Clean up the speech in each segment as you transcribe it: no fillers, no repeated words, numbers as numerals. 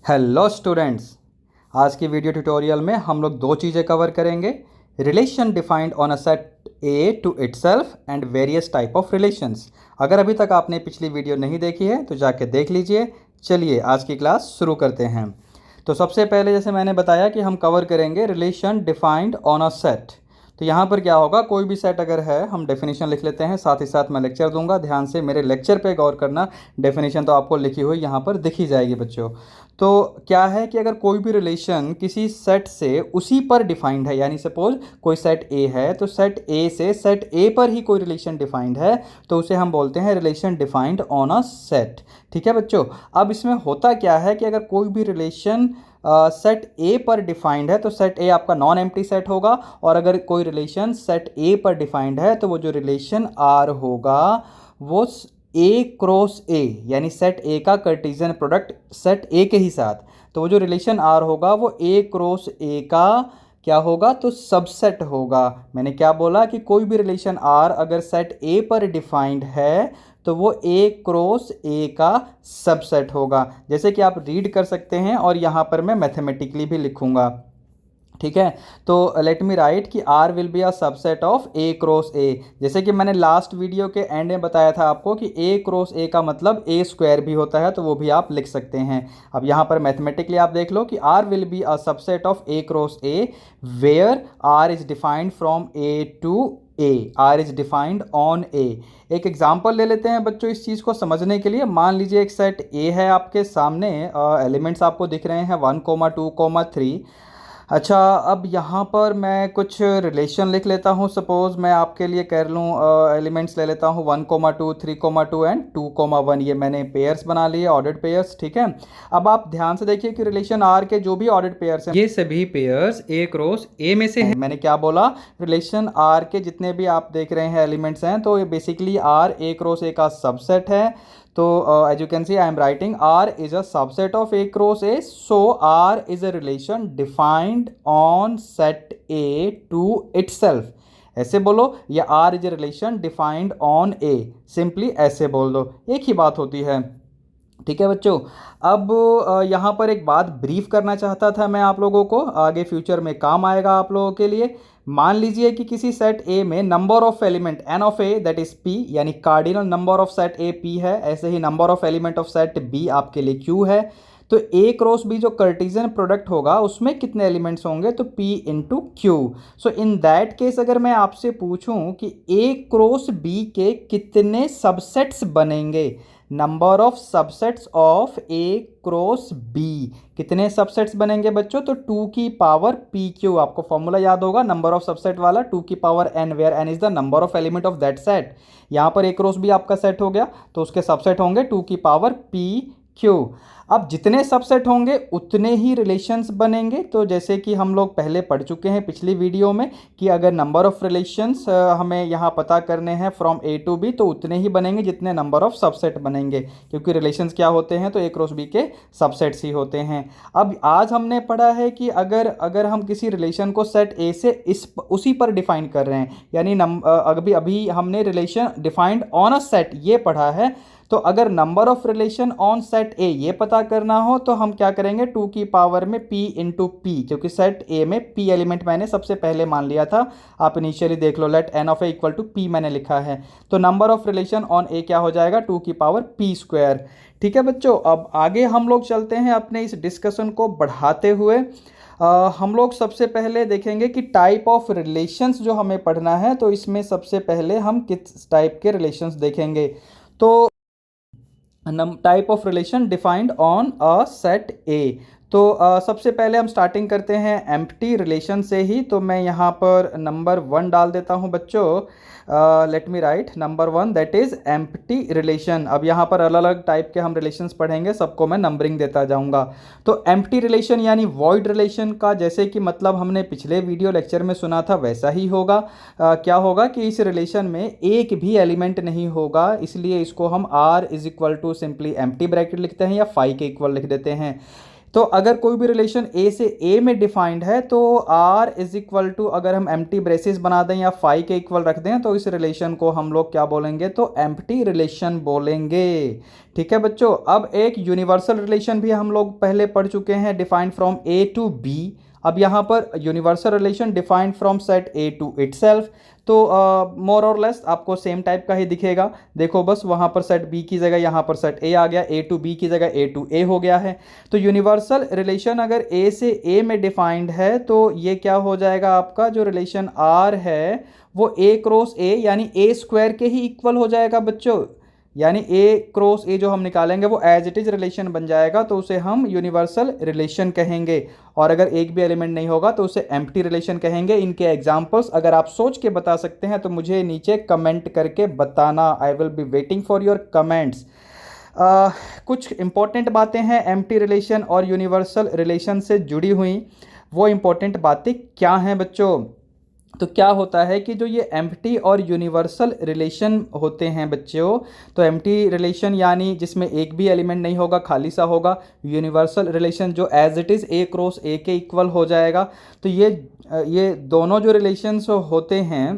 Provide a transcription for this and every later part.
Hello students, आज की video tutorial में हम लोग दो चीज़ें कवर करेंगे। Relation defined on a set A to itself and various type of relations. अगर अभी तक आपने पिछली वीडियो नहीं देखी है तो जाके देख लीजिए। चलिए आज की क्लास शुरू करते हैं। तो सबसे पहले जैसे मैंने बताया कि हम कवर करेंगे relation defined on a set. तो यहाँ पर क्या होगा, कोई भी सेट अगर है हम डेफिनेशन लिख लेते हैं, साथ ही साथ मैं लेक्चर दूंगा। ध्यान से मेरे लेक्चर पे गौर करना। डेफिनेशन तो आपको लिखी हुई यहाँ पर दिखी जाएगी बच्चों। तो क्या है कि अगर कोई भी रिलेशन किसी सेट से उसी पर डिफाइंड है, यानी सपोज कोई सेट ए है तो सेट ए से सेट ए पर ही कोई रिलेशन डिफाइंड है, तो उसे हम बोलते हैं relation defined on a set. ठीक है बच्चों। अब इसमें होता क्या है कि अगर कोई भी रिलेशन सेट ए पर डिफाइंड है तो सेट ए आपका नॉन एम्प्टी सेट होगा, और अगर कोई रिलेशन सेट ए पर डिफाइंड है तो वो जो रिलेशन आर होगा वो ए क्रॉस ए, यानी सेट ए का कार्टेशियन प्रोडक्ट सेट ए के ही साथ, तो वो जो रिलेशन आर होगा वो ए क्रॉस ए का क्या होगा, तो सबसेट होगा। मैंने क्या बोला कि कोई भी रिलेशन आर अगर सेट ए पर डिफाइंड है तो वो ए क्रॉस ए का सबसेट होगा। जैसे कि आप रीड कर सकते हैं और यहाँ पर मैं मैथमेटिकली भी लिखूंगा। ठीक है, तो लेट मी राइट कि R will be a subset of A cross A. जैसे कि मैंने लास्ट वीडियो के एंड में बताया था आपको कि ए क्रॉस ए का मतलब ए स्क्वायर भी होता है, तो वो भी आप लिख सकते हैं। अब यहाँ पर मैथमेटिकली आप देख लो कि R will be a subset of A cross A where R is defined from A to A, R is defined on A. एक एग्जाम्पल ले लेते हैं बच्चों इस चीज़ को समझने के लिए। मान लीजिए एक सेट ए है आपके सामने, एलिमेंट्स आपको दिख रहे हैं 1, 2, 3। अच्छा, अब यहाँ पर मैं कुछ रिलेशन लिख लेता हूँ। सपोज़ मैं आपके लिए कर लूँ, एलिमेंट्स ले लेता हूँ 1, 2, 3, 2 एंड 2, 1। ये मैंने पेयर्स बना लिए, ऑर्डर्ड पेयर्स। ठीक है, अब आप ध्यान से देखिए कि रिलेशन आर के जो भी ऑर्डर्ड पेयर्स हैं ये सभी पेयर्स ए क्रॉस ए में से हैं। मैंने क्या बोला, रिलेशन आर के जितने भी आप देख रहे हैं एलिमेंट्स हैं तो ये basically R A cross A का सबसेट है। तो as you can see I am writing R is a subset of A cross A, so R is a relation defined on set A to itself. ऐसे बोलो, या R is a relation defined on A, simply ऐसे बोल दो, एक ही बात होती है। ठीक है बच्चों। अब यहाँ पर एक बात ब्रीफ करना चाहता था मैं आप लोगों को, आगे फ्यूचर में काम आएगा आप लोगों के लिए। मान लीजिए कि किसी सेट ए में number of element n of A that is p, यानी cardinal number of set A p है, ऐसे ही number of element of set B आपके लिए क्यू है। तो ए क्रॉस बी जो कार्टेशियन प्रोडक्ट होगा उसमें कितने एलिमेंट्स होंगे, तो p into q. So in that case अगर मैं आपसे पूछूं कि ए क्रॉस बी के कितने सबसेट्स बनेंगे, number of subsets of A cross B, कितने सबसेट्स बनेंगे बच्चों, तो 2 की पावर पी क्यू। आपको फॉर्मूला याद होगा नंबर ऑफ सबसेट वाला, 2 की power N, where N is the number of element of that set. यहां पर ए क्रॉस बी आपका सेट हो गया तो उसके सबसेट होंगे 2 की पावर पी क्यू। अब जितने सबसेट होंगे उतने ही रिलेशंस बनेंगे। तो जैसे कि हम लोग पहले पढ़ चुके हैं पिछली वीडियो में कि अगर नंबर ऑफ रिलेशंस हमें यहाँ पता करने हैं फ्रॉम ए टू बी, तो उतने ही बनेंगे जितने नंबर ऑफ सबसेट बनेंगे, क्योंकि रिलेशंस क्या होते हैं, तो ए क्रॉस बी के सबसेट्स ही होते हैं। अब आज हमने पढ़ा है कि अगर हम किसी रिलेशन को सेट ए से उसी पर डिफाइन कर रहे हैं, यानी अभी हमने relation defined on a set ये पढ़ा है। तो अगर number of relation on set ए ये पता करना हो तो हम क्या करेंगे, 2 की पावर में p इंटू पी, क्योंकि सेट ए में p एलिमेंट मैंने सबसे पहले मान लिया था। आप इनिशियली देख लो, let n of A equal to p मैंने लिखा है। तो number of relation on A क्या हो जाएगा, 2 की पावर p स्क्वायर। ठीक है बच्चों, अब आगे हम लोग चलते हैं अपने इस डिस्कशन को बढ़ाते हुए। हम लोग सबसे पहले देखेंगे कि टाइप ऑफ रिलेशंस जो हमें पढ़ना है, तो इसमें सबसे पहले हम किस टाइप के रिलेशंस देखेंगे। तो type of relation defined on a set ए। तो सबसे पहले हम स्टार्टिंग करते हैं एम्प्टी रिलेशन से ही। तो मैं यहाँ पर नंबर 1 डाल देता हूँ बच्चों। Let me right number 1 that is empty relation. अब यहाँ पर अलग अलग टाइप के हम रिलेशंस पढ़ेंगे, सबको मैं नंबरिंग देता जाऊँगा। तो एम्प्टी रिलेशन यानी वॉइड रिलेशन का जैसे कि मतलब हमने पिछले वीडियो लेक्चर में सुना था वैसा ही होगा। क्या होगा कि इस रिलेशन में एक भी एलिमेंट नहीं होगा, इसलिए इसको हम R is equal to simply empty bracket लिखते हैं या फाई के इक्वल लिख देते हैं। तो अगर कोई भी रिलेशन ए से ए में डिफाइंड है तो आर इज इक्वल टू, अगर हम एम्प्टी ब्रेसेस बना दें या फाई के इक्वल रख दें, तो इस रिलेशन को हम लोग क्या बोलेंगे, तो एम्प्टी रिलेशन बोलेंगे। ठीक है बच्चों। अब एक यूनिवर्सल रिलेशन भी हम लोग पहले पढ़ चुके हैं, defined from A to B. अब यहाँ पर universal relation defined from set A to itself, तो मोर और लेस आपको सेम टाइप का ही दिखेगा। देखो बस वहाँ पर सेट बी की जगह यहाँ पर सेट ए आ गया, ए टू बी की जगह ए टू ए हो गया है। तो यूनिवर्सल रिलेशन अगर ए से ए में डिफाइंड है तो ये क्या हो जाएगा, आपका जो रिलेशन आर है वो ए क्रॉस ए यानी ए स्क्वायर के ही इक्वल हो जाएगा बच्चों। यानी ए क्रॉस ए जो हम निकालेंगे वो एज इट इज रिलेशन बन जाएगा, तो उसे हम यूनिवर्सल रिलेशन कहेंगे। और अगर एक भी एलिमेंट नहीं होगा तो उसे एम्प्टी रिलेशन कहेंगे। इनके एग्जांपल्स अगर आप सोच के बता सकते हैं तो मुझे नीचे कमेंट करके बताना। I will be waiting for your comments. कुछ इंपॉर्टेंट बातें हैं एम्प्टी रिलेशन और यूनिवर्सल रिलेशन से जुड़ी हुई, वो इंपॉर्टेंट बातें क्या हैं बच्चों। तो क्या होता है कि जो ये एम्प्टी और यूनिवर्सल रिलेशन होते हैं बच्चों, तो एम्प्टी रिलेशन यानी जिसमें एक भी एलिमेंट नहीं होगा, खाली सा होगा। यूनिवर्सल रिलेशन जो as it is A cross A के इक्वल हो जाएगा। तो ये दोनों जो रिलेशंस होते हैं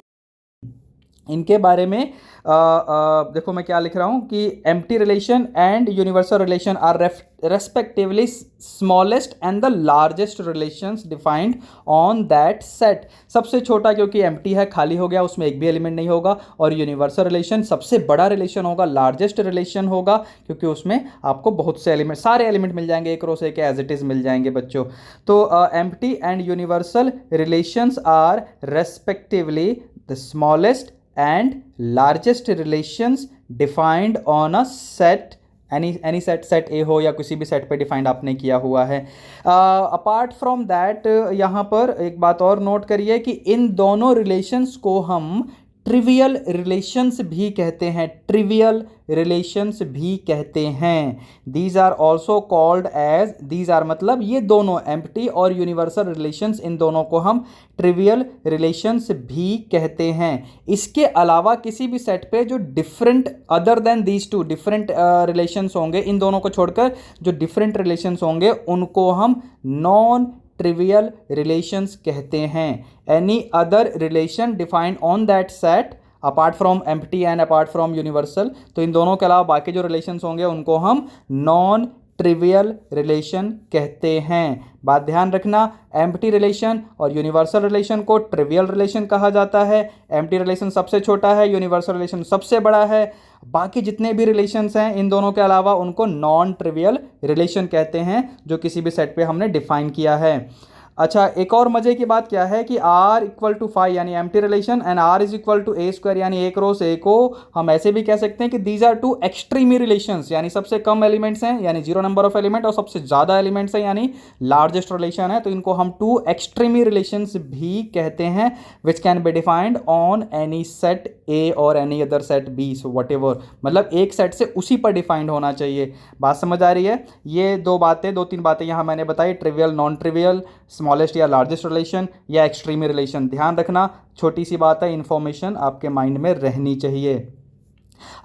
इनके बारे में देखो मैं क्या लिख रहा हूँ कि empty relation and universal relation are respectively smallest and the largest relations defined on that set. सबसे छोटा क्योंकि एम्प्टी है, खाली हो गया, उसमें एक भी एलिमेंट नहीं होगा। और यूनिवर्सल रिलेशन सबसे बड़ा रिलेशन होगा, लार्जेस्ट रिलेशन होगा, क्योंकि उसमें आपको बहुत से एलिमेंट, सारे एलिमेंट मिल जाएंगे, एक क्रॉस ए के एज इट इज मिल जाएंगे बच्चों। तो empty and universal relations are respectively the smallest and largest relations defined on a set, any set A हो या किसी भी सेट पे डिफाइंड आपने किया हुआ है। अपार्ट फ्रॉम दैट यहाँ पर एक बात और नोट करिए कि इन दोनों रिलेशंस को हम ट्रिवियल रिलेशंस भी कहते हैं, ट्रिवियल रिलेशंस भी कहते हैं। These are also called as, these are मतलब ये दोनों एम्प्टी और यूनिवर्सल रिलेशंस, इन दोनों को हम ट्रिवियल रिलेशंस भी कहते हैं। इसके अलावा किसी भी सेट पे जो different other than these two different relations होंगे, इन दोनों को छोड़कर जो डिफरेंट रिलेशंस होंगे उनको हम नॉन ट्रिवियल रिलेशंस कहते हैं। Any other relation defined on that set apart from empty and apart from universal, तो इन दोनों के अलावा बाकी जो रिलेशंस होंगे उनको हम नॉन ट्रिवियल रिलेशन कहते हैं। बात ध्यान रखना, एम्प्टी रिलेशन और यूनिवर्सल रिलेशन को ट्रिवियल रिलेशन कहा जाता है। एम्प्टी रिलेशन सबसे छोटा है, यूनिवर्सल रिलेशन सबसे बड़ा है। बाकी जितने भी रिलेशंस हैं इन दोनों के अलावा उनको नॉन ट्रिवियल रिलेशन कहते हैं, जो किसी भी सेट पे हमने डिफाइन किया है। अच्छा, एक और मजे की बात क्या है कि R इक्वल टू फाई यानी empty relation and R is equal to A square यानी ए क्रॉस ए को हम ऐसे भी कह सकते हैं कि दीज आर टू एक्सट्रीमी रिलेशंस, यानी सबसे कम एलिमेंट्स हैं यानी 0 नंबर ऑफ एलिमेंट, और सबसे ज़्यादा एलिमेंट्स हैं यानी लार्जेस्ट रिलेशन है। तो इनको हम टू एक्सट्रीमी रिलेशंस भी कहते हैं, which can be defined on any set A और any other set B, so whatever, मतलब एक सेट से उसी पर डिफाइंड होना चाहिए। बात समझ आ रही है। ये दो तीन बातें यहाँ मैंने बताई, ट्रिवियल, नॉन ट्रिवियल, स्मॉलेस्ट या लार्जेस्ट रिलेशन या एक्सट्रीमी रिलेशन। ध्यान रखना, छोटी सी बात है, इंफॉर्मेशन आपके माइंड में रहनी चाहिए।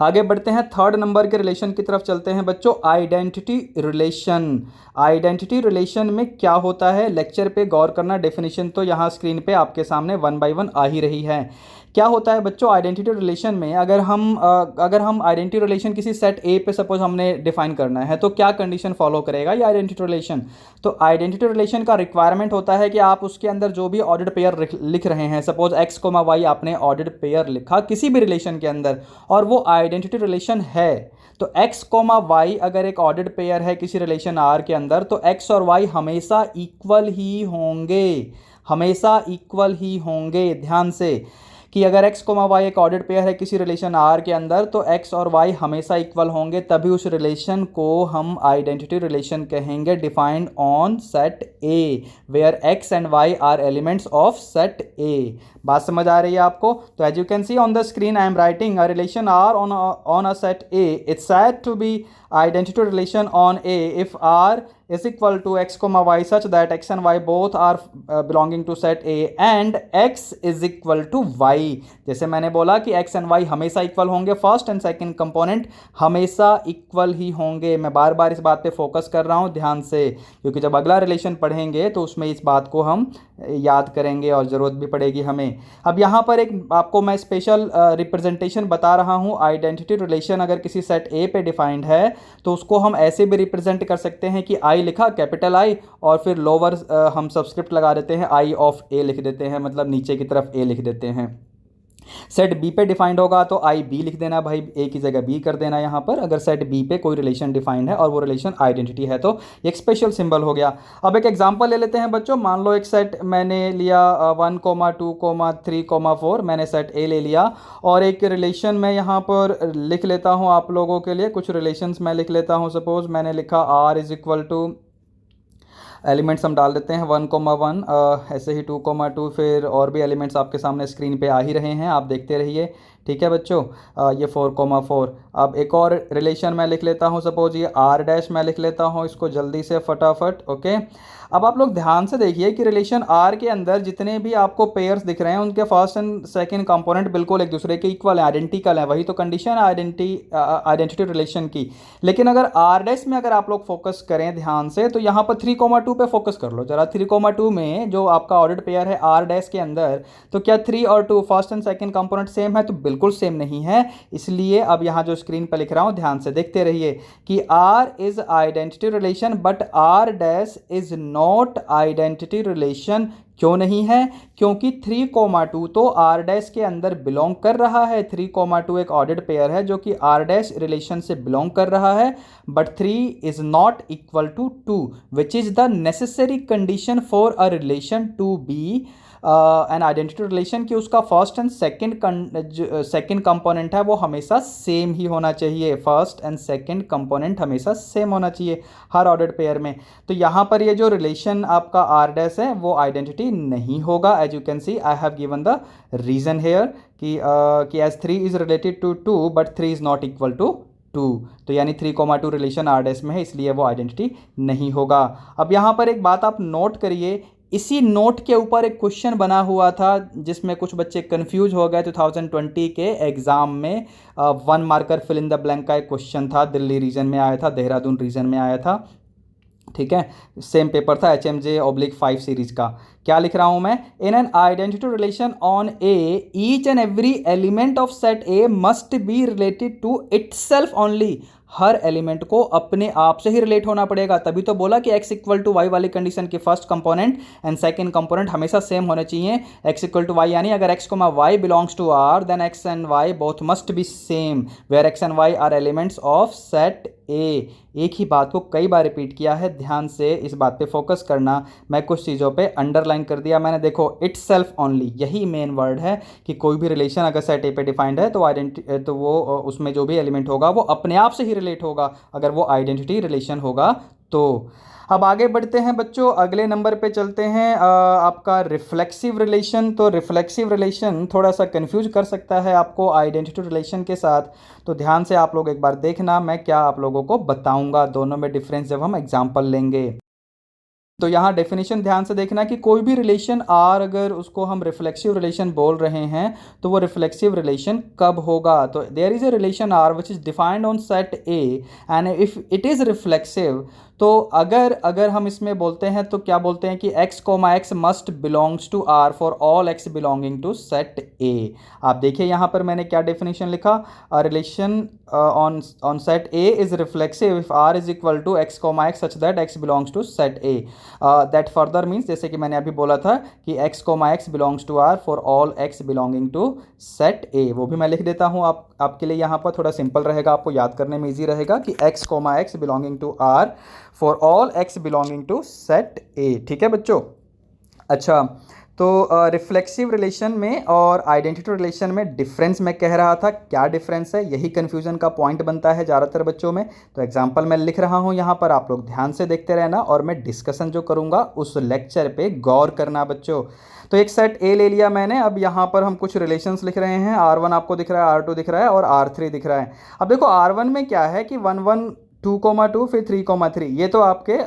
आगे बढ़ते हैं, थर्ड नंबर के रिलेशन की तरफ चलते हैं बच्चों, आइडेंटिटी रिलेशन। आइडेंटिटी रिलेशन में क्या होता है, लेक्चर पे गौर करना। डेफिनेशन तो यहाँ स्क्रीन पे आपके सामने 1 बाय 1 आ ही रही है। क्या होता है बच्चों आइडेंटिटी रिलेशन में, अगर हम आइडेंटिटी रिलेशन किसी सेट ए पे सपोज हमने डिफाइन करना है तो क्या कंडीशन फॉलो करेगा ये आइडेंटिटी रिलेशन। तो आइडेंटिटी रिलेशन का रिक्वायरमेंट होता है कि आप उसके अंदर जो भी ऑर्डर्ड पेयर लिख रहे हैं, सपोज एक्स कोमा वाई आपने ऑर्डर्ड पेयर लिखा किसी भी रिलेशन के अंदर और वो आइडेंटिटी रिलेशन है, तो x कोमा वाई अगर एक ऑर्डर्ड पेयर है किसी रिलेशन R के अंदर, तो x और y हमेशा इक्वल ही होंगे, हमेशा इक्वल ही होंगे। ध्यान से कि अगर x कोमा वाई एक ऑर्डर्ड पेयर है किसी रिलेशन R के अंदर, तो x और y हमेशा इक्वल होंगे, तभी उस रिलेशन को हम आइडेंटिटी रिलेशन कहेंगे, defined on set A where x and y are elements of set A। बात समझ आ रही है आपको। तो as you can see on the screen I am writing a relation R on a set A, it's said to be identity relation on A if R is equal to x comma y such that x and y both are belonging to set A and x is equal to y. जैसे मैंने बोला कि x and y हमेशा equal होंगे, first and second component हमेशा equal ही होंगे। मैं बार बार इस बात पे फोकस कर रहा हूँ ध्यान से, क्योंकि जब अगला रिलेशन पढ़ेंगे तो उसमें इस बात को हम याद करेंगे और ज़रूरत भी पड़ेगी हमें। अब यहाँ पर एक आपको मैं स्पेशल रिप्रेजेंटेशन बता रहा हूँ। आइडेंटिटी रिलेशन अगर किसी सेट ए पे डिफाइंड है तो उसको हम ऐसे भी रिप्रेजेंट कर सकते हैं कि आई लिखा कैपिटल आई और फिर लोअर हम सबस्क्रिप्ट लगा देते हैं, आई ऑफ ए लिख देते हैं, मतलब नीचे की तरफ ए लिख देते हैं। सेट बी पे डिफाइंड होगा तो आई बी लिख देना भाई, ए की जगह बी कर देना यहाँ पर, अगर सेट बी पे कोई रिलेशन डिफाइंड है और वो रिलेशन आइडेंटिटी है तो एक स्पेशल सिंबल हो गया। अब एक एग्जांपल ले लेते हैं बच्चों। मान लो एक सेट मैंने लिया 1, 2, 3, 4, मैंने सेट ए ले लिया और एक रिलेशन मैं यहाँ पर लिख लेता हूँ आप लोगों के लिए। कुछ रिलेशंस मैं लिख लेता हूँ। सपोज मैंने लिखा R is equal to, elements हम डाल देते हैं 1, 1, ऐसे ही 2, 2, फिर और भी एलिमेंट्स आपके सामने स्क्रीन पे आ ही रहे हैं, आप देखते रहिए। ठीक है बच्चों, ये 4, 4। अब एक और रिलेशन मैं लिख लेता हूँ, सपोज ये आर डैश मैं लिख लेता हूँ इसको जल्दी से फटाफट। ओके, अब आप लोग ध्यान से देखिए कि रिलेशन आर के अंदर जितने भी आपको पेयर्स दिख रहे हैं उनके फर्स्ट एंड सेकंड कंपोनेंट बिल्कुल एक दूसरे के इक्वल है, आइडेंटिकल है। वही तो कंडीशन है आइडेंटिटी रिलेशन की। लेकिन अगर आर डैश में अगर आप लोग फोकस करें ध्यान से तो यहाँ पर 3, 2 पे फोकस कर लो जरा। 3, 2 में जो आपका ऑर्डर्ड पेयर है आर डैश के अंदर, तो क्या 3 और 2 first and second component same है? तो बिल्कुल सेम नहीं है। इसलिए अब यहाँ जो स्क्रीन पर लिख रहा हूँ ध्यान से देखते रहिए कि R is identity relation but R dash is not identity relation. क्यों नहीं है? क्योंकि 3, 2 तो आर डैश के अंदर बिलोंग कर रहा है। 3, 2 एक ऑर्डर्ड पेयर है जो कि आर डैश रिलेशन से बिलोंग कर रहा है, but 3 is not equal to 2 which is the necessary condition for a relation to be an identity relation, कि उसका फर्स्ट एंड सेकंड कंपोनेंट है वो हमेशा सेम ही होना चाहिए। फर्स्ट एंड सेकंड कंपोनेंट हमेशा सेम होना चाहिए हर ऑर्डर्ड पेयर में। तो यहाँ पर ये जो रिलेशन आपका आर डैश है वो आइडेंटिटी नहीं होगा। As you can see I have given the reason here कि as 3 is related to 2 but 3 is not equal to 2, तो यानी 3, 2 रिलेशन आर डैश में है, इसलिए वो आइडेंटिटी नहीं होगा। अब यहाँ पर एक बात आप नोट करिए, इसी नोट के ऊपर एक क्वेश्चन बना हुआ था जिसमें कुछ बच्चे कंफ्यूज हो गए। 2020 के एग्जाम में 1 marker fill in the blank का एक क्वेश्चन था, दिल्ली रीजन में आया था, देहरादून रीजन में आया था। ठीक है, सेम पेपर था HMJ/5 सीरीज का। क्या लिख रहा हूं मैं? In an identity relation on A each and every element of set A must be related to itself only. हर एलिमेंट को अपने आप से ही रिलेट होना पड़ेगा। तभी तो बोला कि x इक्वल टू वाई वाली कंडीशन के first component and second component हमेशा सेम होने चाहिए। x इक्वल टू वाई यानी अगर x comma y belongs to R then x and y both must be same where x and y are elements of set A. एक ही बात को कई बार रिपीट किया है, ध्यान से इस बात पे फोकस करना। मैं कुछ चीज़ों पे अंडरलाइन कर दिया मैंने, देखो इटसेल्फ ओनली यही मेन वर्ड है कि कोई भी रिलेशन अगर सेट ए पे डिफाइंड है तो वो उसमें जो भी एलिमेंट होगा वो अपने आप से ही रिलेट होगा अगर वो आइडेंटिटी रिलेशन होगा तो। अब आगे बढ़ते हैं बच्चों, अगले नंबर पे चलते हैं आपका रिफ्लेक्सिव रिलेशन। तो रिफ्लेक्सिव रिलेशन थोड़ा सा कंफ्यूज कर सकता है आपको आइडेंटिटी रिलेशन के साथ, तो ध्यान से आप लोग एक बार देखना मैं क्या आप लोगों को बताऊंगा दोनों में डिफरेंस जब हम एग्जांपल लेंगे। तो यहाँ डेफिनेशन ध्यान से देखना कि कोई भी रिलेशन आर अगर उसको हम रिफ्लेक्सिव रिलेशन बोल रहे हैं तो वो रिफ्लेक्सिव रिलेशन कब होगा? तो there is a relation R which is defined on set A and if it is reflexive, तो अगर हम इसमें बोलते हैं तो क्या बोलते हैं कि x comma x must belongs to r for all x belonging to set A. आप देखिए यहाँ पर मैंने क्या डेफिनेशन लिखा, a relation on set A is reflexive if r is equal to x comma x such that x belongs to set A. That further means, जैसे कि मैंने अभी बोला था कि x comma x belongs to r for all x belonging to set ए, वो भी मैं लिख देता हूँ आपके लिए। यहाँ पर थोड़ा सिंपल रहेगा, आपको याद करने में ईजी रहेगा कि x comma x belonging to r for all x belonging to set A. ठीक है बच्चों? अच्छा, तो रिफ्लेक्सिव रिलेशन में और आइडेंटिटी रिलेशन में डिफरेंस मैं कह रहा था, क्या डिफरेंस है, यही कन्फ्यूजन का पॉइंट बनता है ज़्यादातर बच्चों में। तो एग्जांपल मैं लिख रहा हूँ यहाँ पर, आप लोग ध्यान से देखते रहना और मैं डिस्कशन जो करूँगा उस लेक्चर पे गौर करना बच्चों। तो एक सेट ए ले लिया मैंने, अब यहाँ पर हम कुछ रिलेशंस लिख रहे हैं। R1 आपको दिख रहा है, R2 दिख रहा है और R3 दिख रहा है। अब देखो R1 में क्या है कि 1, 1, 2,2 फिर 3,3, ये तो आपके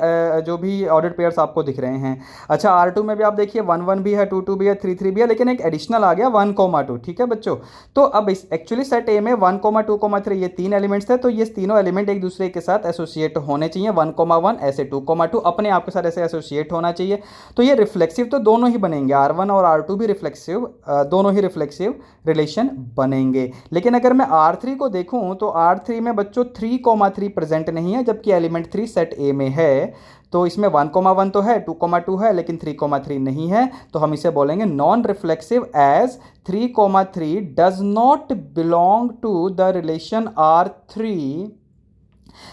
जो भी ऑर्डर्ड पेयर्स आपको दिख रहे हैं। अच्छा R2 में भी आप देखिए 1,1 भी है, 2,2 भी है, 3,3 भी है, लेकिन एक एडिशनल आ गया 1,2। ठीक है बच्चों, तो अब इस एक्चुअली सेट ए में 1,2,3 ये 3 एलिमेंट्स थे, तो ये तीनों एलिमेंट एक दूसरे के साथ एसोसिएट होने चाहिए। 1,1 ऐसे 2,2 अपने आप के साथ ऐसे एसोसिएट होना चाहिए। तो ये रिफ्लेक्सिव तो दोनों ही बनेंगे, R1 और R2 भी रिफ्लेक्सिव, दोनों ही रिफ्लेक्सिव रिलेशन बनेंगे। लेकिन अगर मैं R3 को देखूं तो R3 में बच्चों 3,3 प्रेजेंट नहीं है, जबकि एलिमेंट 3 सेट ए में है। तो इसमें 1,1 तो है, 2,2 है, लेकिन 3,3 नहीं है। तो हम इसे बोलेंगे non reflexive as 3,3 does not belong to the relation R3,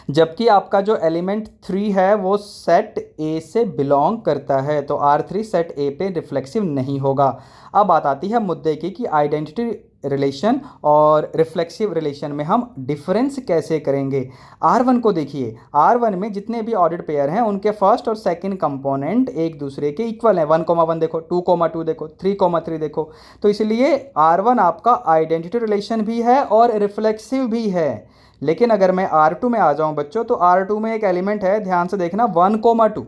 जबकि आपका जो एलिमेंट 3 है वो सेट ए से बिलोंग करता है। तो R3 सेट ए पे रिफ्लेक्सिव नहीं होगा। अब बात आती है मुद्दे की कि आइडेंटिटी रिलेशन और रिफ्लेक्सिव रिलेशन में हम डिफरेंस कैसे करेंगे। R1 को देखिए, R1 में जितने भी ऑर्डर्ड पेयर हैं उनके फर्स्ट और सेकंड कंपोनेंट एक दूसरे के इक्वल हैं। 1,1 देखो, 2,2 देखो, 3,3 देखो। तो इसलिए R1 आपका आइडेंटिटी रिलेशन भी है और रिफ्लेक्सिव भी है। लेकिन अगर मैं R2 में आ जाऊं बच्चों, तो R2 में एक एलिमेंट है, ध्यान से देखना, 1,2।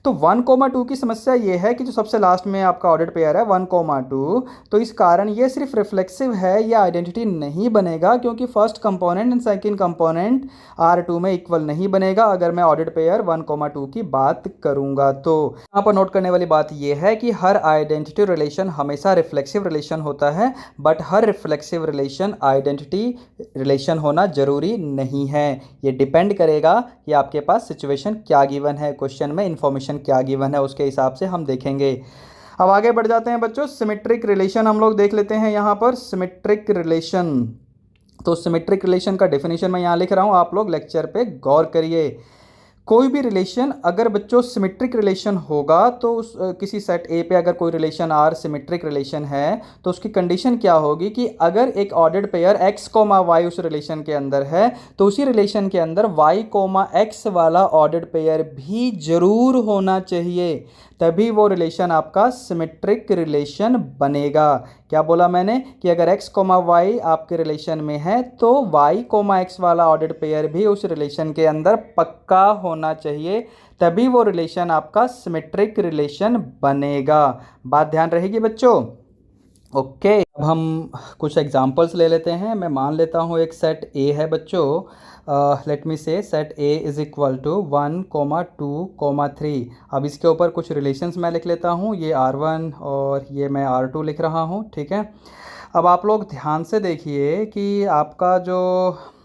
तो 1,2 की समस्या ये है कि जो सबसे लास्ट में आपका ऑर्डर्ड पेयर है 1,2, तो इस कारण ये सिर्फ रिफ्लेक्सिव है, ये आइडेंटिटी नहीं बनेगा, क्योंकि first component and second component R2 में इक्वल नहीं बनेगा अगर मैं ऑर्डर्ड पेयर 1,2 की बात करूंगा। तो यहाँ पर नोट करने वाली बात यह है कि हर आइडेंटिटी रिलेशन हमेशा रिफ्लेक्सिव रिलेशन होता है, but her reflexive relation identity relation होना जरूरी नहीं है। ये डिपेंड करेगा कि आपके पास सिचुएशन क्या गिवन है, क्वेश्चन में इंफॉर्मेशन क्या गिवन है, उसके हिसाब से हम देखेंगे। अब आगे बढ़ जाते हैं बच्चों, सिमेट्रिक रिलेशन हम लोग देख लेते हैं। यहाँ पर सिमेट्रिक रिलेशन, तो सिमेट्रिक रिलेशन का डेफिनेशन मैं यहाँ लिख रहा हूँ, आप लोग लेक्चर पे गौर करिए। कोई भी रिलेशन अगर बच्चों सिमेट्रिक रिलेशन होगा तो उस किसी सेट ए पे अगर कोई रिलेशन R सिमेट्रिक रिलेशन है, तो उसकी कंडीशन क्या होगी कि अगर एक ऑर्डर्ड पेयर x, y उस रिलेशन के अंदर है, तो उसी रिलेशन के अंदर y, x वाला ऑर्डर्ड पेयर भी जरूर होना चाहिए, तभी वो रिलेशन आपका सिमेट्रिक रिलेशन बनेगा। क्या बोला मैंने कि अगर x, y आपके रिलेशन में है तो y, x वाला ऑर्डर्ड पेयर भी उस रिलेशन के अंदर पक्का होना चाहिए, तभी वो रिलेशन आपका सिमेट्रिक रिलेशन बनेगा। बात ध्यान रहेगी बच्चों। ओके, अब हम कुछ एग्जांपल्स ले लेते हैं। मैं मान लेता हूँ एक सेट ए है बच्चों, let me say set A is equal to 1, 2, 3। अब इसके ऊपर कुछ रिलेशंस मैं लिख लेता हूँ, ये R1 और ये मैं R2 लिख रहा हूँ। ठीक है, अब आप लोग ध्यान से देखिए कि आपका जो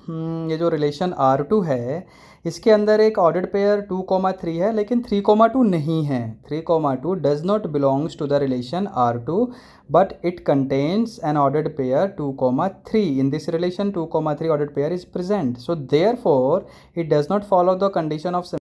ये जो रिलेशन R2 है, इसके अंदर एक ऑर्डर्ड पेयर 2,3 है, लेकिन 3,2 नहीं है। 3,2 does not belongs to the relation R2, but it contains an ordered pair 2,3. In this relation 2,3 ordered pair is present, so therefore it does not follow the condition of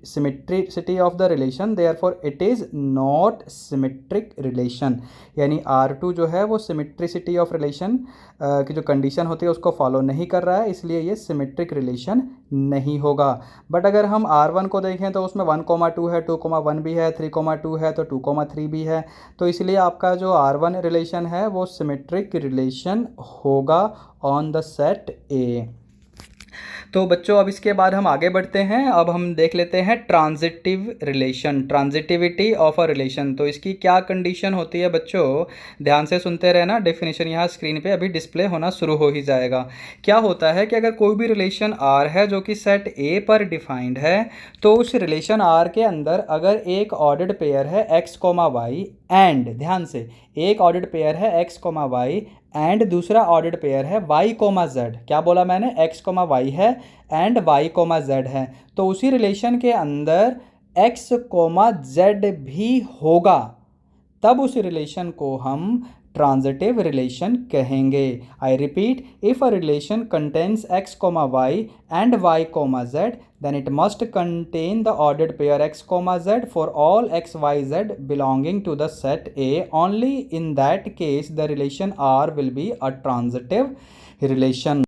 symmetricity of the relation, therefore it is not symmetric relation। यानी R2 जो है वो symmetricity of relation की जो condition होती है उसको follow नहीं कर रहा है, इसलिए ये सिमेट्रिक रिलेशन नहीं होगा। बट अगर हम R1 को देखें तो उसमें 1,2 है, 2,1 भी है, 3,2 है, तो 2,3 भी है, तो इसलिए आपका जो R1 रिलेशन है वो सिमेट्रिक रिलेशन होगा ऑन द सेट ए। तो बच्चों अब इसके बाद हम आगे बढ़ते हैं। अब हम देख लेते हैं transitive relation, transitivity of a relation. तो इसकी क्या कंडीशन होती है बच्चों, ध्यान से सुनते रहना। डेफिनेशन यहाँ स्क्रीन पे अभी डिस्प्ले होना शुरू हो ही जाएगा। क्या होता है कि अगर कोई भी रिलेशन R है जो कि सेट ए पर डिफाइंड है, तो उस रिलेशन R के अंदर अगर एक ऑर्डर्ड पेयर है x, y एंड, ध्यान से, एक ऑर्डर्ड पेयर है x, y एंड दूसरा ऑर्डर्ड पेयर है y, z। क्या बोला मैंने, x, y है एंड y, z है, तो उसी रिलेशन के अंदर x, z भी होगा, तब उस रिलेशन को हम ट्रांजिटिव रिलेशन कहेंगे। I repeat, if a relation contains x, y and y, z, then it must contain the ordered pair x, z for all x, y, z belonging to the set A. Only in that case the relation R will be a transitive relation.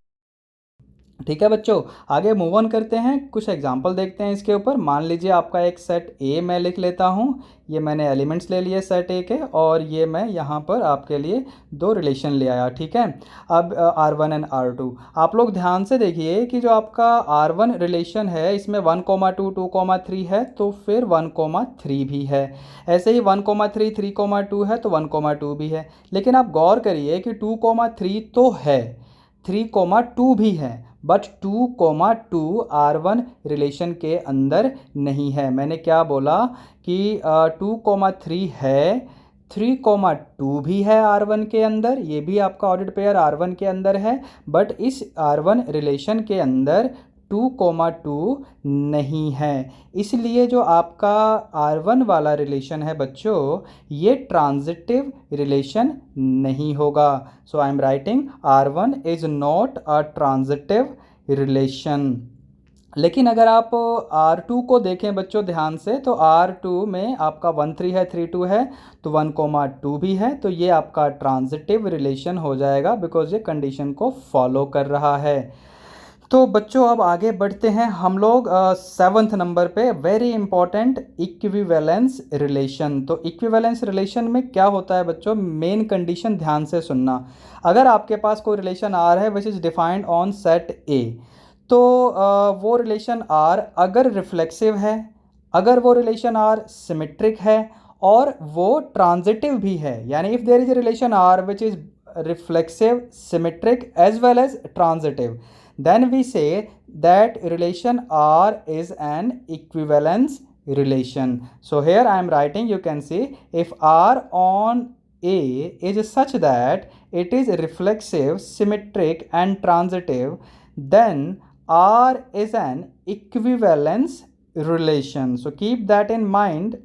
ठीक है बच्चों, आगे move on करते हैं, कुछ example देखते हैं इसके ऊपर। मान लीजिए आपका एक सेट ए मैं लिख लेता हूँ, ये मैंने एलिमेंट्स ले लिए सेट ए के, और ये मैं यहाँ पर आपके लिए दो रिलेशन ले आया। ठीक है, अब R1 एंड R2 आप लोग ध्यान से देखिए कि जो आपका R1 रिलेशन है इसमें 1,2 2,3 है, तो फिर 1,3 भी है। ऐसे ही 1,3 3,2 है तो 1,2 भी है। लेकिन आप गौर करिए कि 2,3 तो है, 3,2 भी है, बट 2,2 R1 रिलेशन के अंदर नहीं है। मैंने क्या बोला कि 2,3 है, 3,2 भी है R1 के अंदर, ये भी आपका ऑर्डर्ड पेयर R1 के अंदर है, बट इस R1 रिलेशन के अंदर 2,2 नहीं है। इसलिए जो आपका R1 वाला रिलेशन है बच्चों, ये ट्रांजिटिव रिलेशन नहीं होगा। So I am writing R1 is not a transitive relation. लेकिन अगर आप R2 को देखें बच्चों ध्यान से, तो R2 में आपका 1,3 है, 3,2 है, तो 1,2 भी है, तो ये आपका ट्रांजिटिव रिलेशन हो जाएगा, बिकॉज ये कंडीशन को फॉलो कर रहा है। तो बच्चों अब आगे बढ़ते हैं हम लोग 7th नंबर पे, वेरी इंपॉर्टेंट इक्विवेलेंस रिलेशन। तो इक्विवेलेंस रिलेशन में क्या होता है बच्चों, मेन कंडीशन ध्यान से सुनना। अगर आपके पास कोई रिलेशन R है which is defined on set A, तो वो रिलेशन R अगर रिफ्लेक्सिव है, अगर वो रिलेशन R सिमेट्रिक है, और वो ट्रांजिटिव भी है, यानी if there is a relation R which is reflexive, symmetric as well as transitive, then we say that relation R is an equivalence relation. So here I am writing, you can see, if R on A is such that it is reflexive, symmetric and transitive, then R is an equivalence relation. So keep that in mind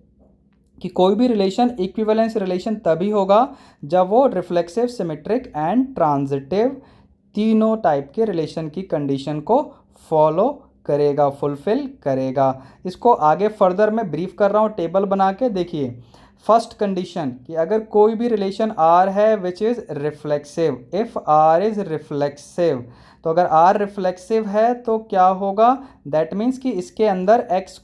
कि कोई भी relation equivalence relation तभी होगा जब वो reflexive, symmetric and transitive तीनों type के relation की कंडीशन को फॉलो करेगा, फुलफिल करेगा। इसको आगे फर्दर मैं ब्रीफ कर रहा हूँ टेबल बना के। देखिए फर्स्ट कंडीशन कि अगर कोई भी रिलेशन R है which is reflexive, if R is reflexive, तो अगर R रिफ्लेक्सिव है तो क्या होगा, दैट मीन्स कि इसके अंदर x,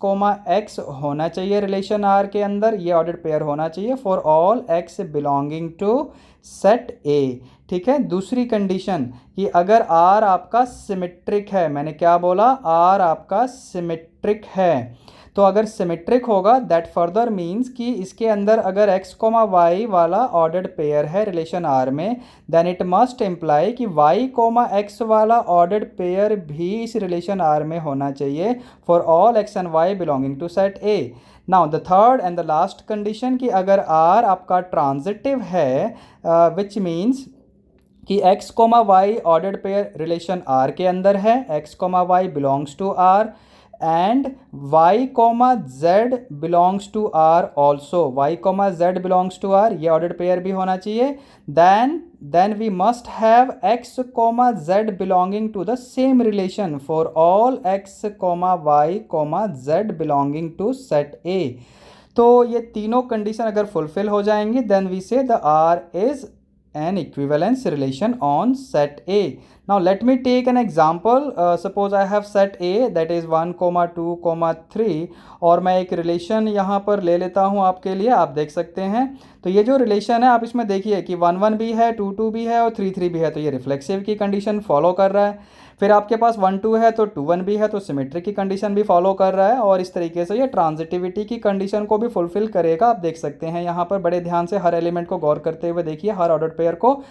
x होना चाहिए रिलेशन R के अंदर, ये ऑर्डर्ड पेयर होना चाहिए for all x belonging to set A। ठीक है, दूसरी कंडीशन कि अगर R आपका सिमेट्रिक है, मैंने क्या बोला, R आपका सिमेट्रिक है, तो अगर सिमेट्रिक होगा दैट फर्दर मीन्स कि इसके अंदर अगर x, y वाला ऑर्डर्ड पेयर है रिलेशन R में, देन इट मस्ट इम्प्लाई कि y, x वाला ऑर्डर्ड पेयर भी इस रिलेशन R में होना चाहिए for all x and y belonging to set A। Now the third and the last condition कि अगर R आपका ट्रांजिटिव है, विच मीन्स कि x, y ordered pair relation R के अंदर है, x, y belongs to R, and y, z belongs to R also, y, z belongs to R, ये ordered pair भी होना चाहिए। then we must have x, z belonging to the same relation for all x, y, z belonging to set A। तो ये तीनों condition अगर fulfil हो जाएंगी, then we say the R is an equivalence relation on set A. Now let me take an example. Suppose I have set A that is 1, 2, 3, और मैं एक relation यहाँ पर ले लेता हूँ आपके लिए, आप देख सकते हैं। तो ये जो रिलेशन है आप इसमें देखिए कि 1, 1 भी है, 2, 2 भी है और 3, 3 भी है, तो ये रिफ्लेक्सिव की कंडीशन फॉलो कर रहा है। फिर आपके पास 1, 2 है तो 2, 1 भी है, तो सिमेट्रिक की कंडीशन भी फॉलो कर रहा है, और इस तरीके से ये ट्रांजिटिविटी की कंडीशन को भी फुलफिल करेगा। आप देख सकते हैं यहाँ पर बड़े ध्यान से हर एलिमेंट को गौर करते हुए देखिए, हर ऑर्डर्ड पेयर को।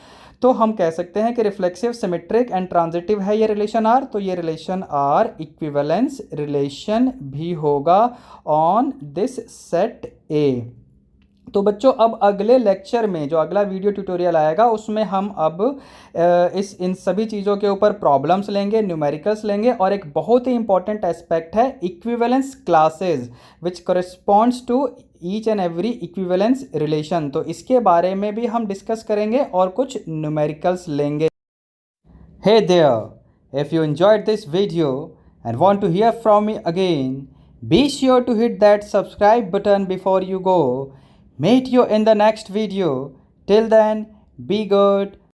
तो हम कह सकते हैं कि रिफ्लेक्सिव, सिमेट्रिक एंड ट्रांजिटिव है ये रिलेशन R, तो ये रिलेशन R इक्विवेलेंस रिलेशन भी होगा ऑन दिस सेट A। तो बच्चों अब अगले लेक्चर में जो अगला वीडियो ट्यूटोरियल आएगा उसमें हम अब इन सभी चीज़ों के ऊपर प्रॉब्लम्स लेंगे, न्यूमेरिकल्स लेंगे, और एक बहुत ही इंपॉर्टेंट एस्पेक्ट है equivalence classes which corresponds to each and every equivalence relation. तो इसके बारे में भी हम डिस्कस करेंगे और कुछ न्यूमेरिकल्स लेंगे। Hey there, if you enjoyed this video and want to hear from me again, be sure to hit that subscribe button before you go. Meet you in the next video. Till then, be good.